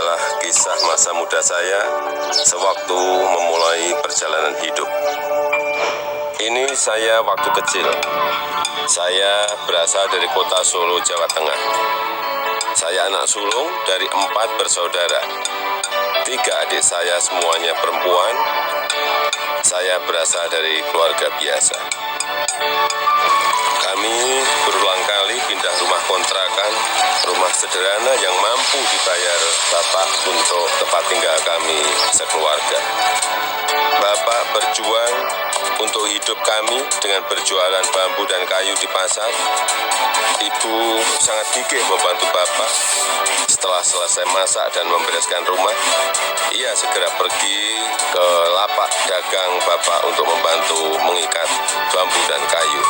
adalah kisah masa muda saya sewaktu memulai perjalanan hidup. Ini saya waktu kecil. Saya berasal dari kota Solo, Jawa Tengah. Saya anak sulung dari 4 bersaudara. 3 adik saya semuanya perempuan. Saya berasal dari keluarga biasa. Kami berulang kali pindah rumah kontrakan, rumah sederhana yang mampu dibayar Bapak untuk tempat tinggal kami sekeluarga. Bapak berjuang untuk hidup kami dengan berjualan bambu dan kayu di pasar. Ibu sangat gigih membantu Bapak. Setelah selesai masak dan membereskan rumah, ia segera pergi ke lapak dagang Bapak untuk membantu mengikat bambu dan kayu.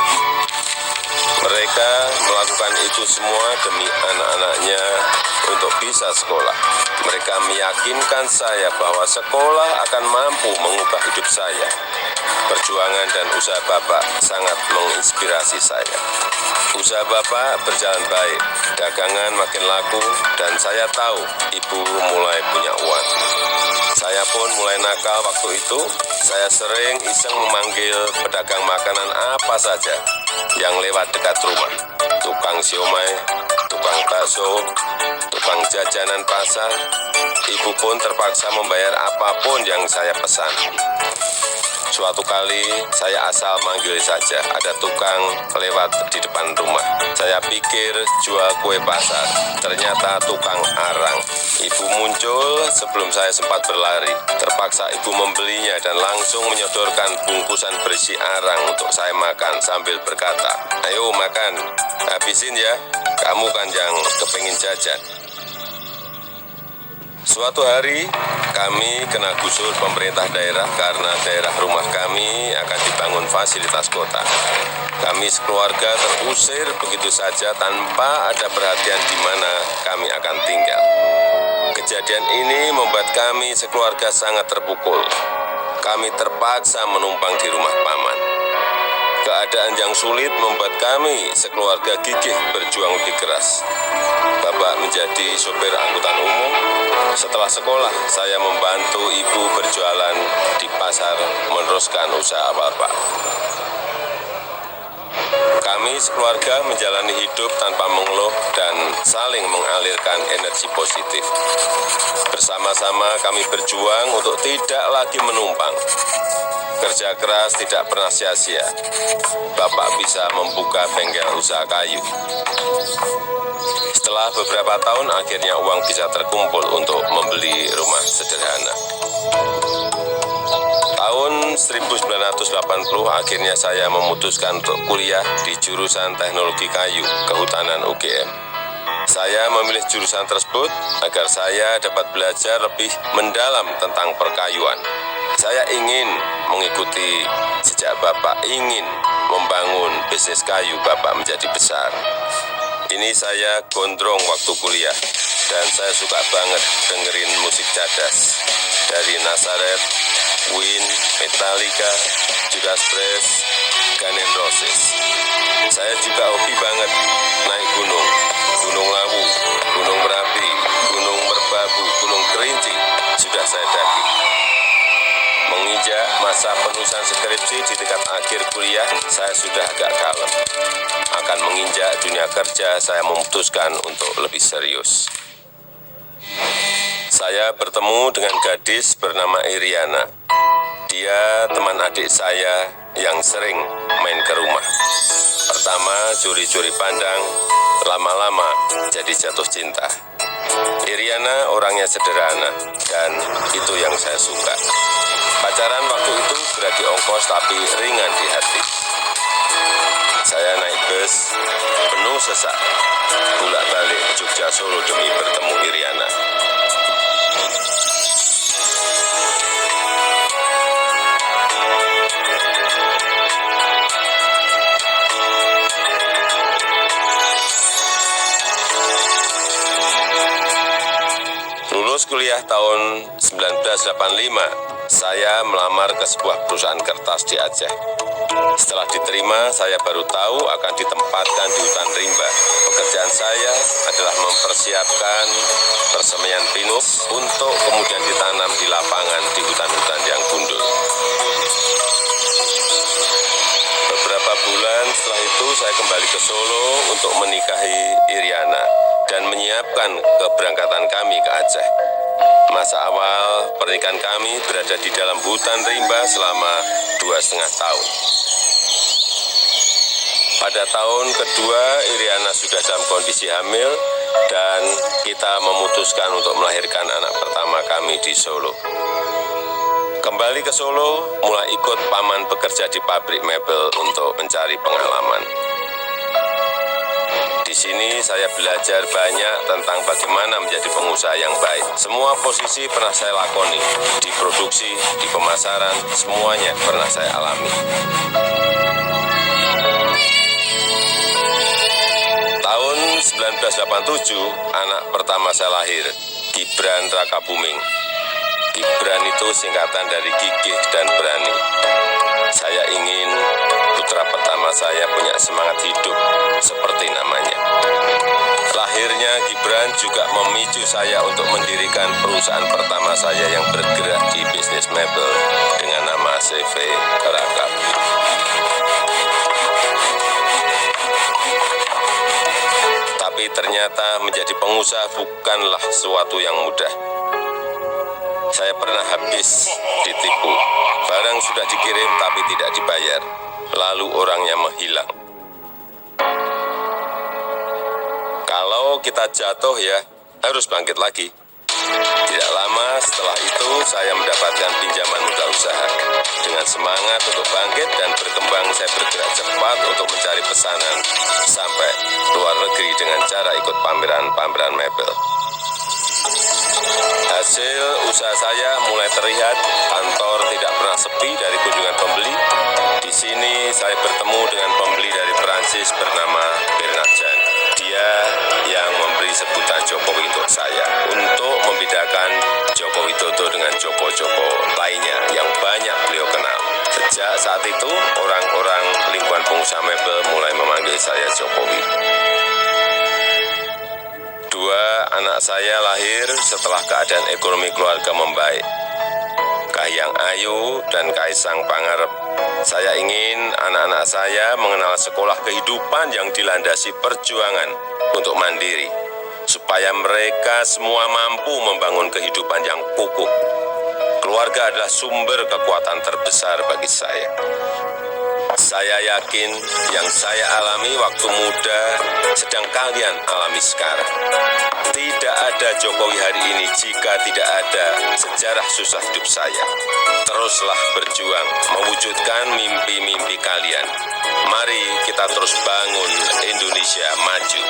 Mereka melakukan itu semua demi anak-anaknya untuk bisa sekolah. Mereka meyakinkan saya bahwa sekolah akan mampu mengubah hidup saya. Perjuangan dan usaha Bapak sangat menginspirasi saya. Usaha Bapak berjalan baik, dagangan makin laku, dan saya tahu Ibu mulai punya uang. Saya pun mulai nakal waktu itu. Saya sering iseng memanggil pedagang makanan apa saja yang lewat dekat rumah. Tukang siomay, tukang bakso, tukang jajanan pasar. Ibu pun terpaksa membayar apapun yang saya pesan. Suatu kali saya asal manggil saja, ada tukang lewat di depan rumah. Saya pikir jual kue pasar, ternyata tukang arang. Ibu muncul sebelum saya sempat berlari. Terpaksa ibu membelinya dan langsung menyodorkan bungkusan berisi arang untuk saya makan sambil berkata, "Ayo makan, habisin ya, kamu kan yang kepingin jajan." Suatu hari kami kena gusur pemerintah daerah karena daerah rumah kami akan dibangun fasilitas kota. Kami sekeluarga terusir begitu saja tanpa ada perhatian di mana kami akan tinggal. Kejadian ini membuat kami sekeluarga sangat terpukul. Kami terpaksa menumpang di rumah paman. Keadaan yang sulit membuat kami sekeluarga gigih berjuang lebih keras. Bapak menjadi sopir angkutan umum. Setelah sekolah, saya membantu ibu berjualan di pasar meneruskan usaha Bapak. Kami sekeluarga menjalani hidup tanpa mengeluh dan saling mengalirkan energi positif. Bersama-sama kami berjuang untuk tidak lagi menumpang. Kerja keras tidak pernah sia-sia. Bapak bisa membuka bengkel usaha kayu. Setelah beberapa tahun, akhirnya uang bisa terkumpul untuk membeli rumah sederhana. Tahun 1980, akhirnya saya memutuskan untuk kuliah di jurusan Teknologi Kayu, Kehutanan UGM. Saya memilih jurusan tersebut agar saya dapat belajar lebih mendalam tentang perkayuan. Saya ingin mengikuti jejak Bapak, ingin membangun bisnis kayu Bapak menjadi besar. Ini saya gondrong waktu kuliah, dan saya suka banget dengerin musik cadas. Dari Nazareth, Queen, Metallica, Judas Priest, Guns N' Roses. Saya juga hobi banget naik gunung, Gunung Lawu, Gunung Merapi, Gunung Merbabu, Gunung Kerinci, sudah saya daki. Menginjak masa penulisan skripsi di tingkat akhir kuliah, saya sudah agak kalem. Akan menginjak dunia kerja, saya memutuskan untuk lebih serius. Saya bertemu dengan gadis bernama Iriana. Dia teman adik saya yang sering main ke rumah. Pertama curi-curi pandang, lama-lama jadi jatuh cinta. Iriana orangnya sederhana, dan itu yang saya suka. Pacaran waktu itu berat di ongkos tapi ringan di hati. Saya naik bus penuh sesak, bolak-balik Jogja Solo demi bertemu Iriana. Lulus kuliah tahun 1985, saya melamar ke sebuah perusahaan kertas di Aceh. Setelah diterima, saya baru tahu akan ditempatkan di hutan rimba. Pekerjaan saya adalah mempersiapkan persemaian pinus untuk kemudian ditanam di lapangan di hutan-hutan yang gundul. Beberapa bulan setelah itu saya kembali ke Solo untuk menikahi Iriana dan menyiapkan keberangkatan kami ke Aceh. Masa awal pernikahan kami berada di dalam hutan rimba selama 2,5 tahun. Pada tahun kedua, Iriana sudah dalam kondisi hamil dan kita memutuskan untuk melahirkan anak pertama kami di Solo. Kembali ke Solo, mulai ikut paman bekerja di pabrik mebel untuk mencari pengalaman. Di sini saya belajar banyak tentang bagaimana menjadi pengusaha yang baik. Semua posisi pernah saya lakoni, di produksi, di pemasaran, semuanya pernah saya alami. Tahun 1987, anak pertama saya lahir, Gibran Rakabuming. Gibran itu singkatan dari gigih dan berani. Saya ingin putra pertama saya punya semangat hidup seperti namanya. Lahirnya Gibran juga memicu saya untuk mendirikan perusahaan pertama saya yang bergerak di bisnis mebel dengan nama CV Rakab. Tapi ternyata menjadi pengusaha bukanlah sesuatu yang mudah. Saya pernah habis ditipu. Barang sudah dikirim tapi tidak dibayar. Lalu orangnya menghilang. Kalau kita jatuh ya harus bangkit lagi. Tidak lama setelah itu saya mendapatkan pinjaman modal usaha. Dengan semangat untuk bangkit dan berkembang, saya bergerak cepat untuk mencari pesanan sampai luar negeri dengan cara ikut pameran-pameran mebel. Hasil usaha saya mulai terlihat, kantor tidak pernah sepi dari kunjungan pembeli. Di sini saya bertemu dengan pembeli dari Perancis bernama Bernard Jan. Dia yang memberi sebutan Jokowi untuk saya, untuk membedakan Joko Widodo dengan Joko-Joko lainnya yang banyak beliau kenal. Sejak saat itu, orang-orang lingkungan pengusaha mebel mulai memanggil saya Jokowi. Dua anak saya lahir setelah keadaan ekonomi keluarga membaik. Kahiyang Ayu dan Kaisang Pangarep. Saya ingin anak-anak saya mengenal sekolah kehidupan yang dilandasi perjuangan untuk mandiri, supaya mereka semua mampu membangun kehidupan yang kukuh. Keluarga adalah sumber kekuatan terbesar bagi saya. Saya yakin yang saya alami waktu muda sedang kalian alami sekarang. Tidak ada Jokowi hari ini jika tidak ada sejarah susah hidup saya. Teruslah berjuang mewujudkan mimpi-mimpi kalian. Mari kita terus bangun Indonesia maju.